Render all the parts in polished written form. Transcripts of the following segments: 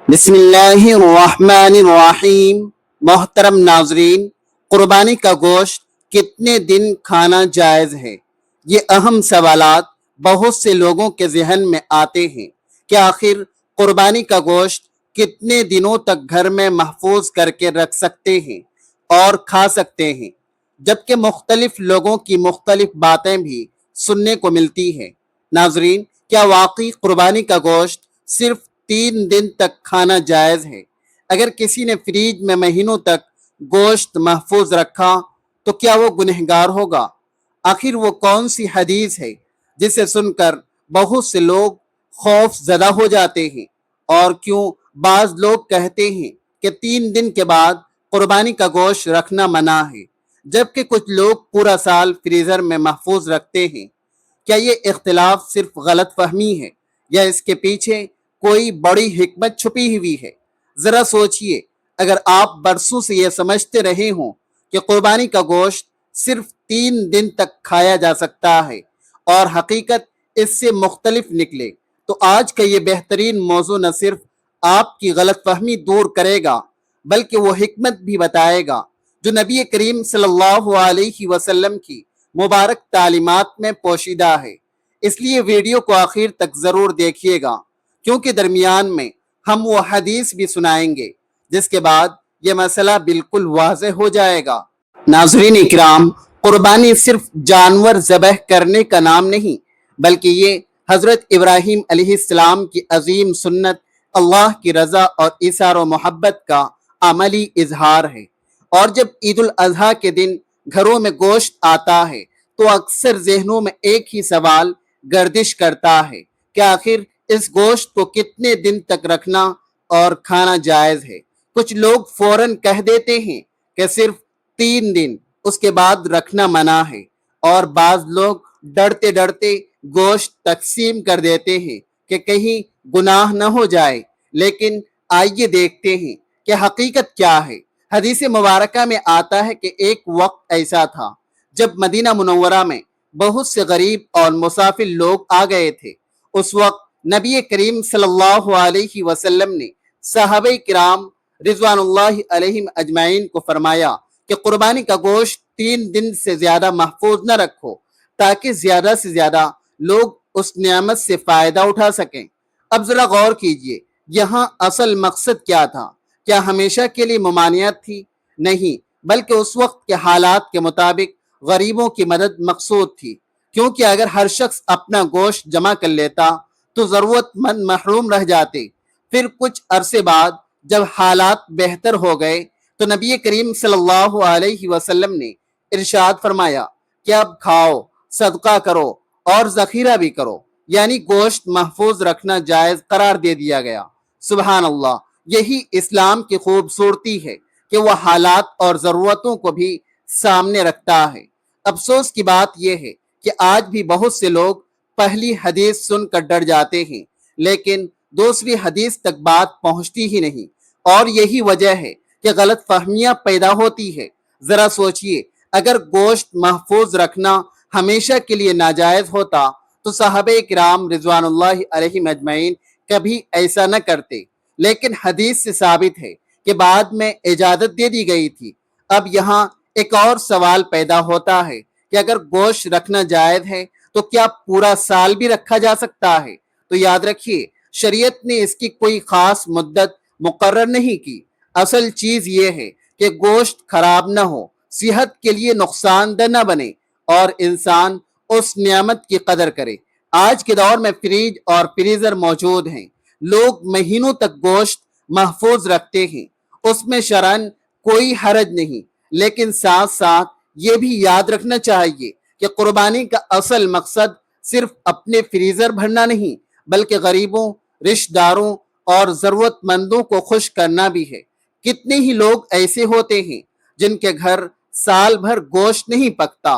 بسم اللہ الرحمن الرحیم۔ محترم ناظرین، قربانی کا گوشت کتنے دن کھانا جائز ہے؟ یہ اہم سوالات بہت سے لوگوں کے ذہن میں آتے ہیں کہ آخر قربانی کا گوشت کتنے دنوں تک گھر میں محفوظ کر کے رکھ سکتے ہیں اور کھا سکتے ہیں، جبکہ مختلف لوگوں کی مختلف باتیں بھی سننے کو ملتی ہیں۔ ناظرین، کیا واقعی قربانی کا گوشت صرف 3 دن تک کھانا جائز ہے؟ اگر کسی نے فریج میں مہینوں تک گوشت محفوظ رکھا تو کیا وہ گنہگار ہوگا؟ آخر وہ کون سی حدیث ہے جسے سن کر بہت سے لوگ خوف زدہ ہو جاتے ہیں؟ اور کیوں بعض لوگ کہتے ہیں کہ 3 دن کے بعد قربانی کا گوشت رکھنا منع ہے، جبکہ کچھ لوگ پورا سال فریزر میں محفوظ رکھتے ہیں؟ کیا یہ اختلاف صرف غلط فہمی ہے یا اس کے پیچھے کوئی بڑی حکمت چھپی ہوئی ہے؟ ذرا سوچئے، اگر آپ برسوں سے یہ سمجھتے رہے ہوں کہ قربانی کا گوشت صرف 3 دن تک کھایا جا سکتا ہے اور حقیقت اس سے مختلف نکلے، تو آج کا یہ بہترین موضوع نہ صرف آپ کی غلط فہمی دور کرے گا بلکہ وہ حکمت بھی بتائے گا جو نبی کریم صلی اللہ علیہ وسلم کی مبارک تعلیمات میں پوشیدہ ہے۔ اس لیے ویڈیو کو آخر تک ضرور دیکھیے گا، کیونکہ درمیان میں ہم وہ حدیث بھی سنائیں گے جس کے بعد یہ مسئلہ بالکل واضح ہو جائے گا۔ ناظرین اکرام، قربانی صرف جانور ذبح کرنے کا نام نہیں، بلکہ یہ حضرت ابراہیم علیہ السلام کی عظیم سنت، اللہ کی رضا اور ایثار و محبت کا عملی اظہار ہے۔ اور جب عید الاضحیٰ کے دن گھروں میں گوشت آتا ہے تو اکثر ذہنوں میں ایک ہی سوال گردش کرتا ہے کہ آخر اس گوشت کو کتنے دن تک رکھنا اور کھانا جائز ہے؟ کچھ لوگ فوراً کہہ دیتے ہیں کہ صرف 3 دن، اس کے بعد رکھنا منع ہے، اور بعض لوگ ڈرتے ڈرتے گوشت تقسیم کر دیتے ہیں کہ کہیں گناہ نہ ہو جائے۔ لیکن آئیے دیکھتے ہیں کہ حقیقت کیا ہے۔ حدیث مبارکہ میں آتا ہے کہ ایک وقت ایسا تھا جب مدینہ منورہ میں بہت سے غریب اور مسافر لوگ آ گئے تھے۔ اس وقت نبی کریم صلی اللہ علیہ وسلم نے صحابہ کرام رضوان اللہ علیہم اجمعین کو فرمایا کہ قربانی کا گوشت 3 دن سے زیادہ محفوظ نہ رکھو، تاکہ زیادہ سے زیادہ لوگ اس نعمت سے فائدہ اٹھا سکیں۔ اب ذرا غور کیجئے، یہاں اصل مقصد کیا تھا؟ کیا ہمیشہ کے لیے ممانعت تھی؟ نہیں، بلکہ اس وقت کے حالات کے مطابق غریبوں کی مدد مقصود تھی، کیونکہ اگر ہر شخص اپنا گوشت جمع کر لیتا تو ضرورت مند محروم رہ جاتے۔ پھر کچھ عرصے بعد جب حالات بہتر ہو گئے تو نبی کریم صلی اللہ علیہ وسلم نے ارشاد فرمایا کہ اب کھاؤ، صدقہ کرو اور ذخیرہ بھی کرو، یعنی گوشت محفوظ رکھنا جائز قرار دے دیا گیا۔ سبحان اللہ، یہی اسلام کی خوبصورتی ہے کہ وہ حالات اور ضرورتوں کو بھی سامنے رکھتا ہے۔ افسوس کی بات یہ ہے کہ آج بھی بہت سے لوگ پہلی حدیث سن کر ڈر جاتے ہیں، لیکن دوسری حدیث تک بات پہنچتی ہی نہیں، اور یہی وجہ ہے کہ غلط فہمیاں پیدا ہوتی ہے۔ ذرا سوچئے، اگر گوشت محفوظ رکھنا ہمیشہ کے لیے ناجائز ہوتا تو صحابہ کرام رضوان اللہ علیہم اجمعین کبھی ایسا نہ کرتے، لیکن حدیث سے ثابت ہے کہ بعد میں اجازت دے دی گئی تھی۔ اب یہاں ایک اور سوال پیدا ہوتا ہے کہ اگر گوشت رکھنا جائز ہے تو کیا پورا سال بھی رکھا جا سکتا ہے؟ تو یاد رکھیے، شریعت نے اس کی کوئی خاص مدت مقرر نہیں کی۔ اصل چیز یہ ہے کہ گوشت خراب نہ ہو، صحت کے لیے نقصان دہ نہ بنے، اور انسان اس نعمت کی قدر کرے۔ آج کے دور میں فریج اور فریزر موجود ہیں، لوگ مہینوں تک گوشت محفوظ رکھتے ہیں، اس میں شرعاً کوئی حرج نہیں، لیکن ساتھ ساتھ یہ بھی یاد رکھنا چاہیے کہ قربانی کا اصل مقصد صرف اپنے فریزر بھرنا نہیں، بلکہ غریبوں، رشتہ داروں اور ضرورت مندوں کو خوش کرنا بھی ہے۔ کتنے ہی لوگ ایسے ہوتے ہیں جن کے گھر سال بھر گوشت نہیں پکتا،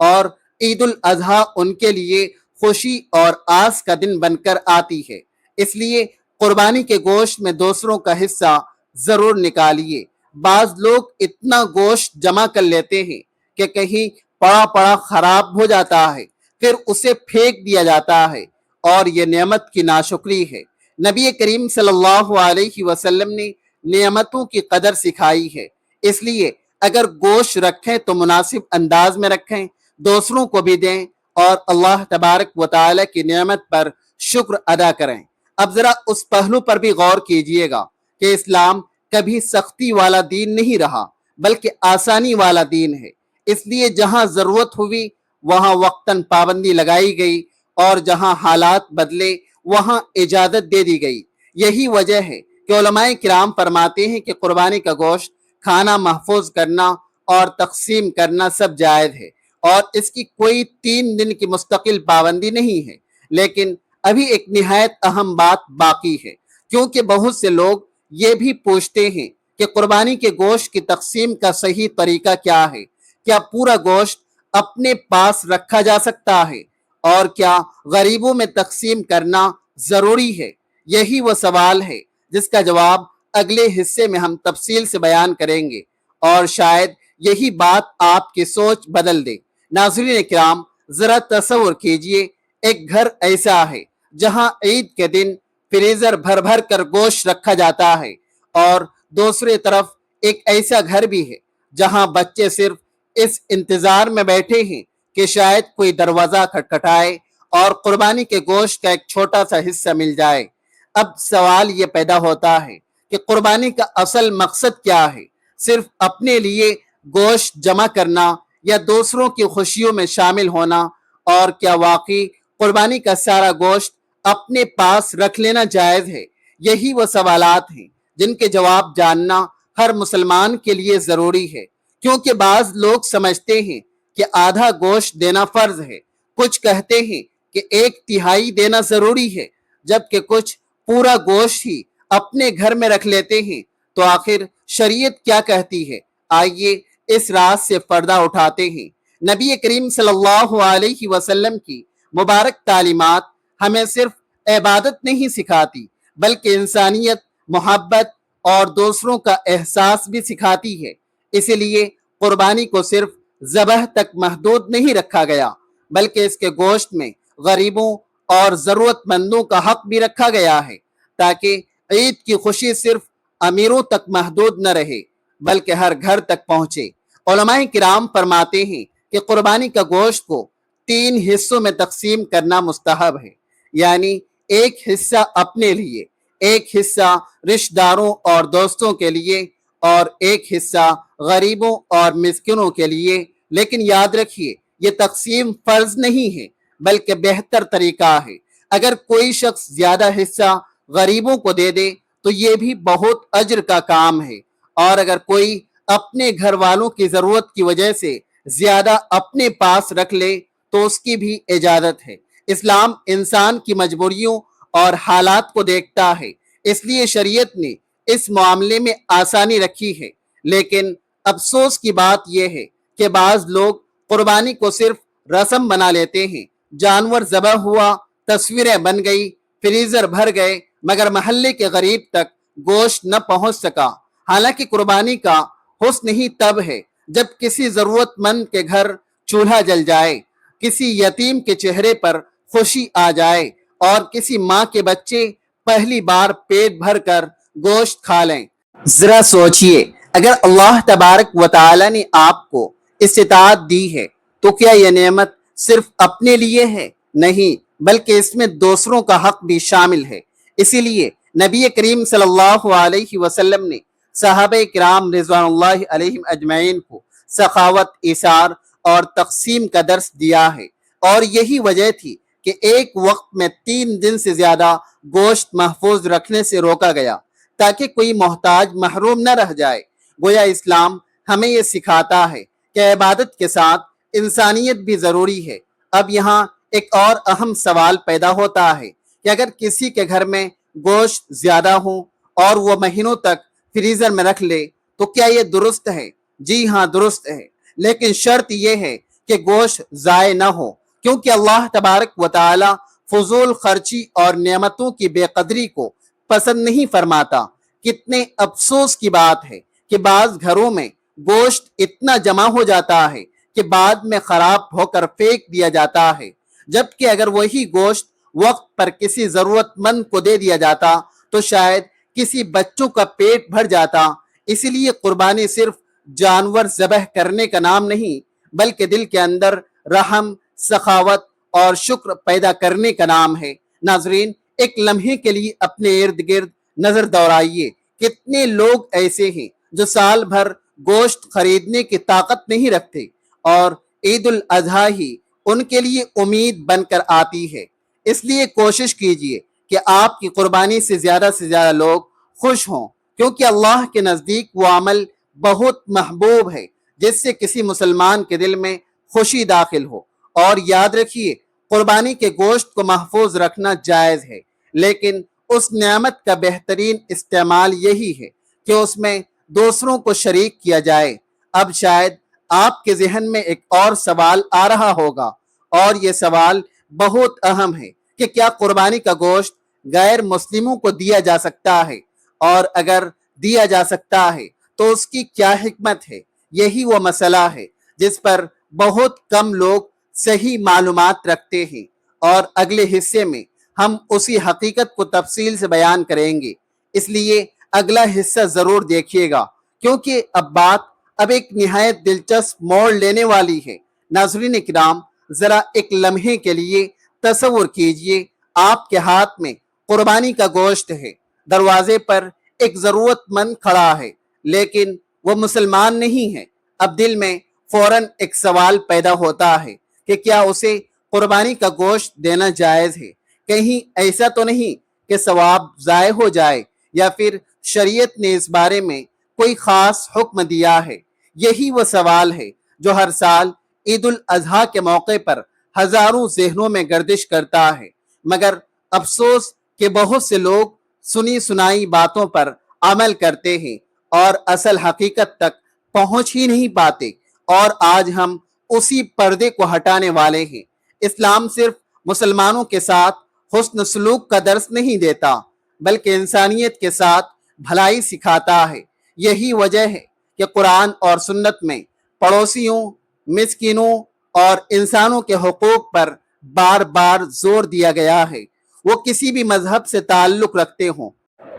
اور عید الاضحیٰ ان کے لیے خوشی اور آس کا دن بن کر آتی ہے۔ اس لیے قربانی کے گوشت میں دوسروں کا حصہ ضرور نکالیے۔ بعض لوگ اتنا گوشت جمع کر لیتے ہیں کہ کہیں پڑا پڑا خراب ہو جاتا ہے، پھر اسے پھینک دیا جاتا ہے، اور یہ نعمت کی ناشکری ہے۔ نبی کریم صلی اللہ علیہ وسلم نے نعمتوں کی قدر سکھائی ہے، اس لیے اگر گوشت رکھیں تو مناسب انداز میں رکھیں، دوسروں کو بھی دیں اور اللہ تبارک و تعالی کی نعمت پر شکر ادا کریں۔ اب ذرا اس پہلو پر بھی غور کیجئے گا کہ اسلام کبھی سختی والا دین نہیں رہا بلکہ آسانی والا دین ہے، اس لیے جہاں ضرورت ہوئی وہاں وقتاً پابندی لگائی گئی اور جہاں حالات بدلے وہاں اجازت دے دی گئی۔ یہی وجہ ہے کہ علماء کرام فرماتے ہیں کہ قربانی کا گوشت کھانا محفوظ کرنا اور تقسیم کرنا سب جائز ہے، اور اس کی کوئی 3 دن کی مستقل پابندی نہیں ہے۔ لیکن ابھی ایک نہایت اہم بات باقی ہے، کیونکہ بہت سے لوگ یہ بھی پوچھتے ہیں کہ قربانی کے گوشت کی تقسیم کا صحیح طریقہ کیا ہے؟ کیا پورا گوشت اپنے پاس رکھا جا سکتا ہے؟ اور کیا غریبوں میں تقسیم کرنا ضروری ہے؟ یہی وہ سوال ہے جس کا جواب اگلے حصے میں ہم تفصیل سے بیان کریں گے، اور شاید یہی بات آپ کی سوچ بدل دے۔ ناظرین کرام، ذرا تصور کیجئے ایک گھر ایسا ہے جہاں عید کے دن فریزر بھر بھر کر گوشت رکھا جاتا ہے، اور دوسری طرف ایک ایسا گھر بھی ہے جہاں بچے صرف اس انتظار میں بیٹھے ہیں کہ شاید کوئی دروازہ کھٹکھٹائے اور قربانی کے گوشت کا ایک چھوٹا سا حصہ مل جائے۔ اب سوال یہ پیدا ہوتا ہے کہ قربانی کا اصل مقصد کیا ہے؟ صرف اپنے لیے گوشت جمع کرنا یا دوسروں کی خوشیوں میں شامل ہونا؟ اور کیا واقعی قربانی کا سارا گوشت اپنے پاس رکھ لینا جائز ہے؟ یہی وہ سوالات ہیں جن کے جواب جاننا ہر مسلمان کے لیے ضروری ہے، کیونکہ بعض لوگ سمجھتے ہیں کہ آدھا گوشت دینا فرض ہے، کچھ کہتے ہیں کہ 1/3 دینا ضروری ہے، جبکہ کچھ پورا گوشت ہی اپنے گھر میں رکھ لیتے ہیں۔ تو آخر شریعت کیا کہتی ہے؟ آئیے اس راز سے پردہ اٹھاتے ہیں۔ نبی کریم صلی اللہ علیہ وسلم کی مبارک تعلیمات ہمیں صرف عبادت نہیں سکھاتی بلکہ انسانیت، محبت اور دوسروں کا احساس بھی سکھاتی ہے۔ اسی لیے قربانی کو صرف ذبح تک محدود نہیں رکھا گیا بلکہ اس کے گوشت میں غریبوں اور ضرورت مندوں کا حق بھی رکھا گیا ہے، تاکہ عید کی خوشی صرف امیروں تک محدود نہ رہے بلکہ ہر گھر تک پہنچے۔ علماء کرام فرماتے ہیں کہ قربانی کا گوشت کو 3 حصوں میں تقسیم کرنا مستحب ہے، یعنی ایک حصہ اپنے لیے، ایک حصہ رشتہ داروں اور دوستوں کے لیے، اور ایک حصہ غریبوں اور مسکینوں کے لیے۔ لیکن یاد رکھیے، یہ تقسیم فرض نہیں ہے بلکہ بہتر طریقہ ہے۔ اگر کوئی شخص زیادہ حصہ غریبوں کو دے دے تو یہ بھی بہت اجر کا کام ہے، اور اگر کوئی اپنے گھر والوں کی ضرورت کی وجہ سے زیادہ اپنے پاس رکھ لے تو اس کی بھی اجازت ہے۔ اسلام انسان کی مجبوریوں اور حالات کو دیکھتا ہے، اس لیے شریعت نے اس معاملے میں آسانی رکھی ہے۔ لیکن افسوس کی بات یہ ہے کہ بعض لوگ قربانی کو صرف رسم بنا لیتے ہیں۔ جانور ذبح ہوا، تصویریں بن گئی، فریزر بھر گئے، مگر محلے کے غریب تک گوشت نہ پہنچ سکا۔ حالانکہ قربانی کا حسن ہی تب ہے جب کسی ضرورت مند کے گھر چولہا جل جائے، کسی یتیم کے چہرے پر خوشی آ جائے، اور کسی ماں کے بچے پہلی بار پیٹ بھر کر گوشت کھا لیں۔ ذرا سوچئے، اگر اللہ تبارک و تعالی نے آپ کو استطاعت دی ہے تو کیا یہ نعمت صرف اپنے لیے ہے؟ نہیں، بلکہ اس میں دوسروں کا حق بھی شامل ہے۔ اسی لیے نبی کریم صلی اللہ علیہ وسلم نے صحابہ کرام رضوان اللہ علیہم اجمعین کو سخاوت، ایثار اور تقسیم کا درس دیا ہے، اور یہی وجہ تھی کہ ایک وقت میں 3 دن سے زیادہ گوشت محفوظ رکھنے سے روکا گیا تاکہ کوئی محتاج محروم نہ رہ جائے۔ گویا اسلام ہمیں یہ سکھاتا ہے کہ عبادت کے ساتھ انسانیت بھی ضروری ہے۔ اب یہاں ایک اور اہم سوال پیدا ہوتا ہے کہ اگر کسی کے گھر میں گوشت زیادہ ہو اور وہ مہینوں تک فریزر میں رکھ لے تو کیا یہ درست ہے؟ جی ہاں، درست ہے، لیکن شرط یہ ہے کہ گوشت ضائع نہ ہو، کیونکہ اللہ تبارک و تعالی فضول خرچی اور نعمتوں کی بے قدری کو پسند نہیں فرماتا۔ کتنے افسوس کی بات ہے کہ بعض گھروں میں گوشت اتنا جمع ہو جاتا ہے کہ بعد میں خراب ہو کر پھینک دیا جاتا ہے، جبکہ اگر وہی گوشت وقت پر کسی ضرورت مند کو دے دیا جاتا تو شاید کسی بچوں کا پیٹ بھر جاتا۔ اسی لیے قربانی صرف جانور ذبح کرنے کا نام نہیں، بلکہ دل کے اندر رحم، سخاوت اور شکر پیدا کرنے کا نام ہے۔ ناظرین، ایک لمحے کے لیے اپنے ارد گرد نظر دوڑائیے۔ کتنے لوگ ایسے ہیں جو سال بھر گوشت خریدنے کی طاقت نہیں رکھتے اور عید الاضحیٰ ہی ان کے لیے امید بن کر آتی ہے۔ اس لیے کوشش کیجئے کہ آپ کی قربانی سے زیادہ لوگ خوش ہوں، کیونکہ اللہ کے نزدیک وہ عمل بہت محبوب ہے جس سے کسی مسلمان کے دل میں خوشی داخل ہو۔ اور یاد رکھیے، قربانی کے گوشت کو محفوظ رکھنا جائز ہے، لیکن اس نعمت کا بہترین استعمال یہی ہے کہ اس میں دوسروں کو شریک کیا جائے۔ اب شاید آپ کے ذہن میں ایک اور سوال آ رہا ہوگا، اور یہ سوال بہت اہم ہے کہ کیا قربانی کا گوشت غیر مسلموں کو دیا جا سکتا ہے؟ اور اگر دیا جا سکتا ہے تو اس کی کیا حکمت ہے؟ یہی وہ مسئلہ ہے جس پر بہت کم لوگ صحیح معلومات رکھتے ہیں، اور اگلے حصے میں ہم اسی حقیقت کو تفصیل سے بیان کریں گے۔ اس لیے اگلا حصہ ضرور دیکھیے گا، کیونکہ اب بات ایک نہایت دلچسپ موڑ لینے والی ہے۔ ناظرین اکرام، ذرا ایک لمحے کے لیے تصور کیجئے، آپ کے ہاتھ میں قربانی کا گوشت ہے، دروازے پر ایک ضرورت مند کھڑا ہے، لیکن وہ مسلمان نہیں ہے۔ اب دل میں فوراً ایک سوال پیدا ہوتا ہے کہ کیا اسے قربانی کا گوشت دینا جائز ہے؟ کہیں ایسا تو نہیں کہ ثواب ضائع ہو جائے، یا پھر شریعت نے اس بارے میں کوئی خاص حکم دیا ہے؟ یہی وہ سوال ہے جو ہر سال عید الاضحیٰ کے موقع پر ہزاروں ذہنوں میں گردش کرتا ہے، مگر افسوس کہ بہت سے لوگ سنی سنائی باتوں پر عمل کرتے ہیں اور اصل حقیقت تک پہنچ ہی نہیں پاتے۔ اور آج ہم اسی پردے کو ہٹانے والے ہیں۔ اسلام صرف مسلمانوں کے ساتھ حسن سلوک کا درس نہیں دیتا، بلکہ انسانیت کے ساتھ بھلائی سکھاتا ہے۔ یہی وجہ ہے کہ قرآن اور سنت میں پڑوسیوں، مسکینوں اور انسانوں کے حقوق پر بار بار زور دیا گیا ہے، وہ کسی بھی مذہب سے تعلق رکھتے ہوں۔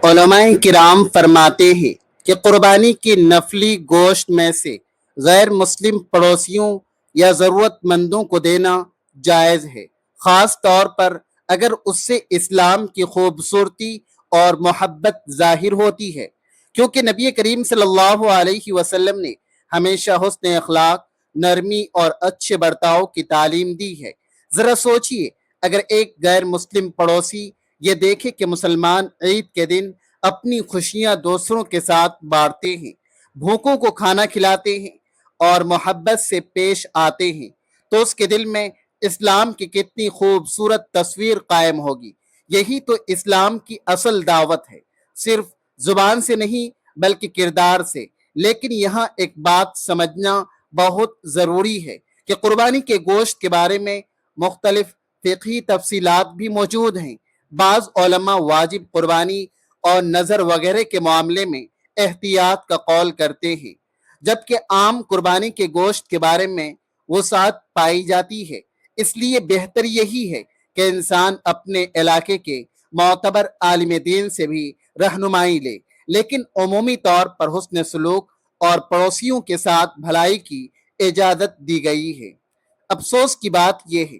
علماء کرام فرماتے ہیں کہ قربانی کی نفلی گوشت میں سے غیر مسلم پڑوسیوں یا ضرورت مندوں کو دینا جائز ہے، خاص طور پر اگر اس سے اسلام کی خوبصورتی اور محبت ظاہر ہوتی ہے، کیونکہ نبی کریم صلی اللہ علیہ وسلم نے ہمیشہ حسن اخلاق، نرمی اور اچھے برتاؤ کی تعلیم دی ہے۔ ذرا سوچئے، اگر ایک غیر مسلم پڑوسی یہ دیکھے کہ مسلمان عید کے دن اپنی خوشیاں دوسروں کے ساتھ بانٹتے ہیں، بھوکوں کو کھانا کھلاتے ہیں اور محبت سے پیش آتے ہیں، تو اس کے دل میں اسلام کی کتنی خوبصورت تصویر قائم ہوگی۔ یہی تو اسلام کی اصل دعوت ہے، صرف زبان سے نہیں بلکہ کردار سے۔ لیکن یہاں ایک بات سمجھنا بہت ضروری ہے کہ قربانی کے گوشت کے بارے میں مختلف فقہی تفصیلات بھی موجود ہیں۔ بعض علماء واجب قربانی اور نظر وغیرہ کے معاملے میں احتیاط کا قول کرتے ہیں، جبکہ عام قربانی کے گوشت کے بارے میں وسعت پائی جاتی ہے۔ اس لیے بہتر یہی ہے کہ انسان اپنے علاقے کے معتبر عالم دین سے بھی رہنمائی لے، لیکن عمومی طور پر حسن سلوک اور پڑوسیوں کے ساتھ بھلائی کی اجازت دی گئی ہے۔ افسوس کی بات یہ ہے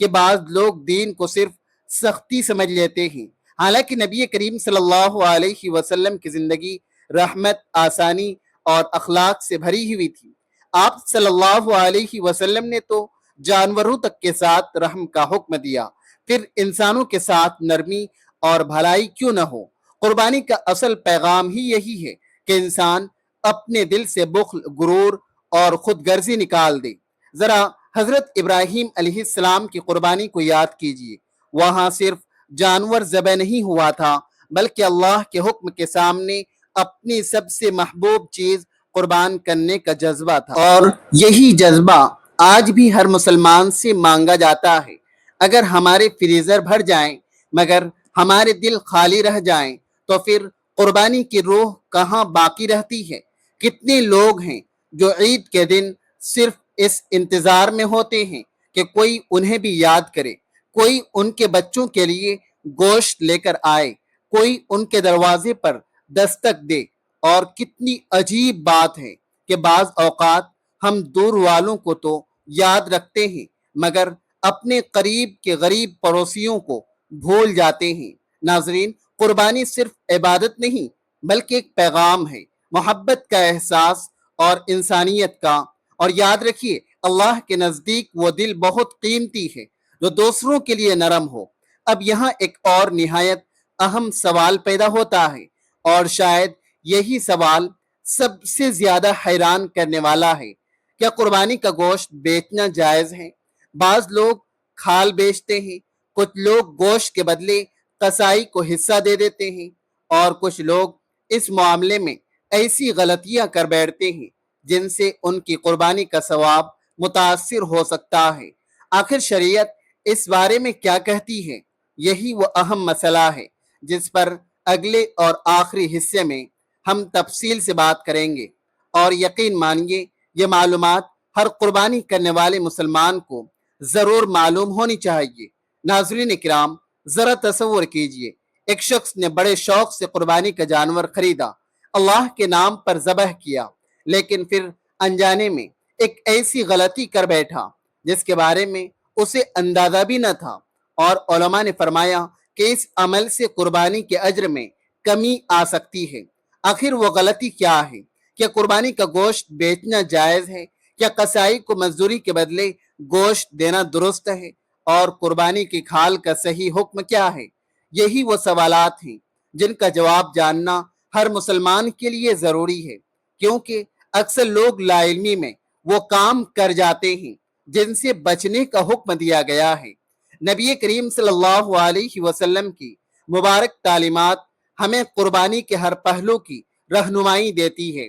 کہ بعض لوگ دین کو صرف سختی سمجھ لیتے ہیں، حالانکہ نبی کریم صلی اللہ علیہ وسلم کی زندگی رحمت، آسانی اور اخلاق سے بھری ہوئی تھی۔ آپ صلی اللہ علیہ وسلم نے تو جانوروں تک کے ساتھ رحم کا حکم دیا، پھر انسانوں کے ساتھ نرمی اور بھلائی کیوں نہ ہو؟ قربانی کا اصل پیغام ہی یہی ہے کہ انسان اپنے دل سے بخل، غرور اور خود غرضی نکال دے۔ ذرا حضرت ابراہیم علیہ السلام کی قربانی کو یاد کیجئے، وہاں صرف جانور ذبح نہیں ہوا تھا، بلکہ اللہ کے حکم کے سامنے اپنی سب سے محبوب چیز قربان کرنے کا جذبہ تھا، اور یہی جذبہ آج بھی ہر مسلمان سے مانگا جاتا ہے۔ اگر ہمارے فریزر بھر جائیں مگر ہمارے دل خالی رہ جائیں تو پھر قربانی کی روح کہاں باقی رہتی ہے؟ کتنے لوگ ہیں جو عید کے دن صرف اس انتظار میں ہوتے ہیں کہ کوئی انہیں بھی یاد کرے، کوئی ان کے بچوں کے لیے گوشت لے کر آئے، کوئی ان کے دروازے پر دستک دے۔ اور کتنی عجیب بات ہے کہ بعض اوقات ہم دور والوں کو تو یاد رکھتے ہیں مگر اپنے قریب کے غریب پڑوسیوں کو بھول جاتے ہیں۔ ناظرین، قربانی صرف عبادت نہیں بلکہ ایک پیغام ہے، محبت کا احساس اور انسانیت کا۔ اور یاد رکھیے، اللہ کے نزدیک وہ دل بہت قیمتی ہے جو دوسروں کے لیے نرم ہو۔ اب یہاں ایک اور نہایت اہم سوال پیدا ہوتا ہے، اور شاید یہی سوال سب سے زیادہ حیران کرنے والا ہے۔ کیا قربانی کا گوشت بیچنا جائز ہے؟ بعض لوگ کھال بیچتے ہیں، کچھ لوگ گوشت کے بدلے قصائی کو حصہ دے دیتے ہیں، اور کچھ لوگ اس معاملے میں ایسی غلطیاں کر بیٹھتے ہیں جن سے ان کی قربانی کا ثواب متاثر ہو سکتا ہے۔ آخر شریعت اس بارے میں کیا کہتی ہے؟ یہی وہ اہم مسئلہ ہے جس پر اگلے اور آخری حصے میں ہم تفصیل سے بات کریں گے، اور یقین مانیے یہ معلومات ہر قربانی کرنے والے مسلمان کو ضرور معلوم ہونی چاہیے۔ ناظرین کرام، ذرا تصور کیجئے، ایک شخص نے بڑے شوق سے قربانی کا جانور خریدا، اللہ کے نام پر ذبح کیا، لیکن پھر انجانے میں ایک ایسی غلطی کر بیٹھا جس کے بارے میں اسے اندازہ بھی نہ تھا، اور علماء نے فرمایا کہ اس عمل سے قربانی کے اجر میں کمی آ سکتی ہے۔ آخر وہ غلطی کیا ہے؟ کیا قربانی کا گوشت بیچنا جائز ہے؟ کیا قصائی کو مزدوری کے بدلے گوشت دینا درست ہے؟ اور قربانی کی کھال کا صحیح حکم کیا ہے؟ یہی وہ سوالات ہیں جن کا جواب جاننا ہر مسلمان کے لیے ضروری ہے، کیونکہ اکثر لوگ لا علمی میں وہ کام کر جاتے ہیں جن سے بچنے کا حکم دیا گیا ہے۔ نبی کریم صلی اللہ علیہ وسلم کی مبارک تعلیمات ہمیں قربانی کے ہر پہلو کی رہنمائی دیتی ہے،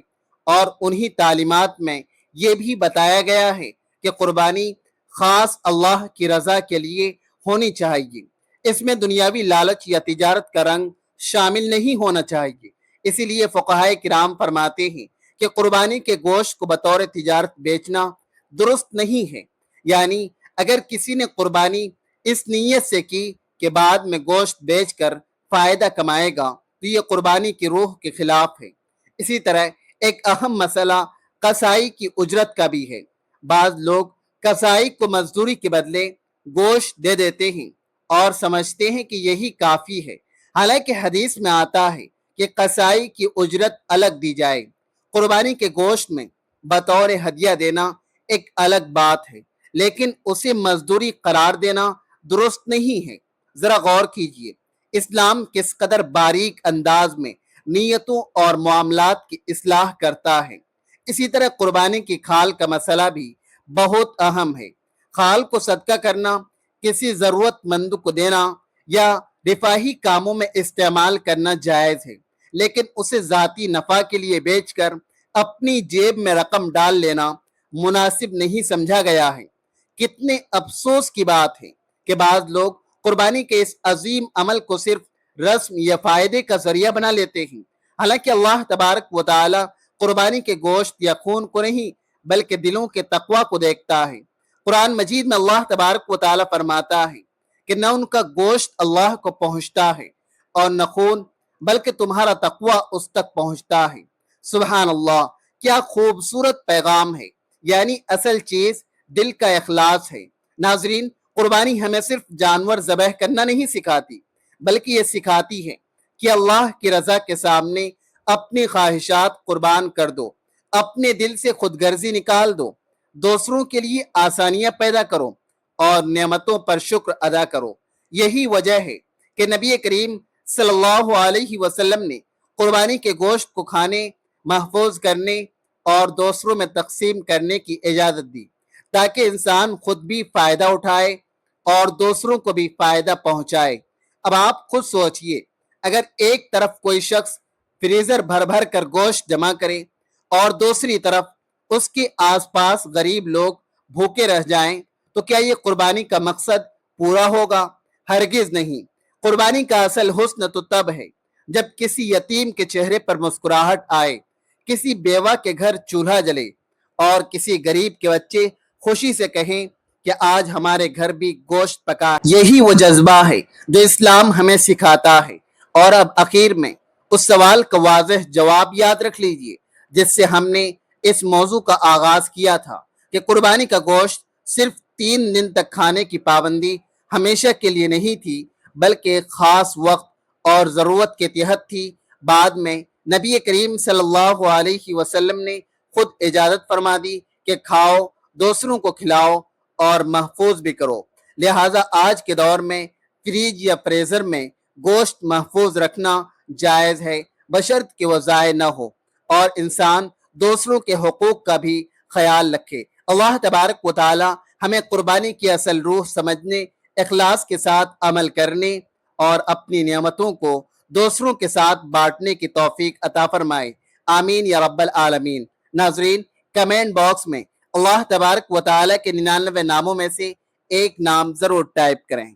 اور انہی تعلیمات میں یہ بھی بتایا گیا ہے کہ قربانی خاص اللہ کی رضا کے لیے ہونی چاہیے۔ اس میں دنیاوی لالچ یا تجارت کا رنگ شامل نہیں ہونا چاہیے۔ اسی لیے فقہائے کرام فرماتے ہیں کہ قربانی کے گوشت کو بطور تجارت بیچنا درست نہیں ہے، یعنی اگر کسی نے قربانی اس نیت سے کی کہ بعد میں گوشت بیچ کر فائدہ کمائے گا تو یہ قربانی کی روح کے خلاف ہے۔ اسی طرح ایک اہم مسئلہ قصائی کی اجرت کا بھی ہے۔ بعض لوگ قصائی کو مزدوری کے بدلے گوشت دے دیتے ہیں اور سمجھتے ہیں کہ یہی کافی ہے، حالانکہ حدیث میں آتا ہے کہ قصائی کی اجرت الگ دی جائے۔ قربانی کے گوشت میں بطور ہدیہ دینا ایک الگ بات ہے، لیکن اسے مزدوری قرار دینا درست نہیں ہے۔ ذرا غور کیجئے، اسلام کس قدر باریک انداز میں نیتوں اور معاملات کی اصلاح کرتا ہے۔ اسی طرح قربانی کی کھال کا مسئلہ بھی بہت اہم ہے۔ کھال کو صدقہ کرنا، کسی ضرورت مند کو دینا یا رفاہی کاموں میں استعمال کرنا جائز ہے، لیکن اسے ذاتی نفع کے لیے بیچ کر اپنی جیب میں رقم ڈال لینا مناسب نہیں سمجھا گیا ہے۔ کتنے افسوس کی بات ہے کہ بعض لوگ قربانی کے اس عظیم عمل کو صرف رسم یا فائدے کا ذریعہ بنا لیتے ہیں، حالانکہ اللہ تبارک و تعالی قربانی کے گوشت یا خون کو نہیں بلکہ دلوں کے تقوی کو دیکھتا ہے۔ قرآن مجید میں اللہ تبارک و تعالی فرماتا ہے کہ نہ ان کا گوشت اللہ کو پہنچتا ہے اور نہ خون، بلکہ تمہارا تقوی اس تک پہنچتا ہے۔ سبحان اللہ، کیا خوبصورت پیغام ہے، یعنی اصل چیز دل کا اخلاص ہے۔ ناظرین، قربانی ہمیں صرف جانور ذبح کرنا نہیں سکھاتی، بلکہ یہ سکھاتی ہے کہ اللہ کی رضا کے سامنے اپنی خواہشات قربان کر دو، اپنے دل سے خود غرضی نکال دو، دوسروں کے لیے آسانیاں پیدا کرو اور نعمتوں پر شکر ادا کرو۔ یہی وجہ ہے کہ نبی کریم صلی اللہ علیہ وسلم نے قربانی کے گوشت کو کھانے، محفوظ کرنے اور دوسروں میں تقسیم کرنے کی اجازت دی، تاکہ انسان خود بھی فائدہ اٹھائے اور دوسروں کو بھی فائدہ پہنچائے۔ اب آپ خود سوچئے، اگر ایک طرف کوئی شخص فریزر بھر بھر کر گوشت جمع کرے اور دوسری طرف اس کے آس پاس غریب لوگ بھوکے رہ جائیں تو کیا یہ قربانی کا مقصد پورا ہوگا؟ ہرگز نہیں۔ قربانی کا اصل حسن تو تب ہے جب کسی یتیم کے چہرے پر مسکراہٹ آئے، کسی بیوہ کے گھر چولہا جلے اور کسی غریب کے بچے خوشی سے کہیں کہ آج ہمارے گھر بھی گوشت پکا ہے۔ یہی وہ جذبہ ہے جو اسلام ہمیں سکھاتا ہے۔ اور اب آخر میں اس سوال کا واضح جواب یاد رکھ لیجئے جس سے ہم نے اس موضوع کا آغاز کیا تھا کہ قربانی کا گوشت صرف 3 دن تک کھانے کی پابندی ہمیشہ کے لیے نہیں تھی، بلکہ خاص وقت اور ضرورت کے تحت تھی۔ بعد میں نبی کریم صلی اللہ علیہ وسلم نے خود اجازت فرما دی کہ کھاؤ، دوسروں کو کھلاؤ اور محفوظ بھی کرو۔ لہٰذا آج کے دور میں فریج یا فریزر میں گوشت محفوظ رکھنا جائز ہے، بشرط کہ وہ ضائع نہ ہو اور انسان دوسروں کے حقوق کا بھی خیال رکھے۔ اللہ تبارک و تعالی ہمیں قربانی کی اصل روح سمجھنے، اخلاص کے ساتھ عمل کرنے اور اپنی نعمتوں کو دوسروں کے ساتھ بانٹنے کی توفیق عطا فرمائے۔ آمین یا رب العالمین۔ ناظرین، کمنٹ باکس میں اللہ تبارک و تعالی کے 99 ناموں میں سے ایک نام ضرور ٹائپ کریں۔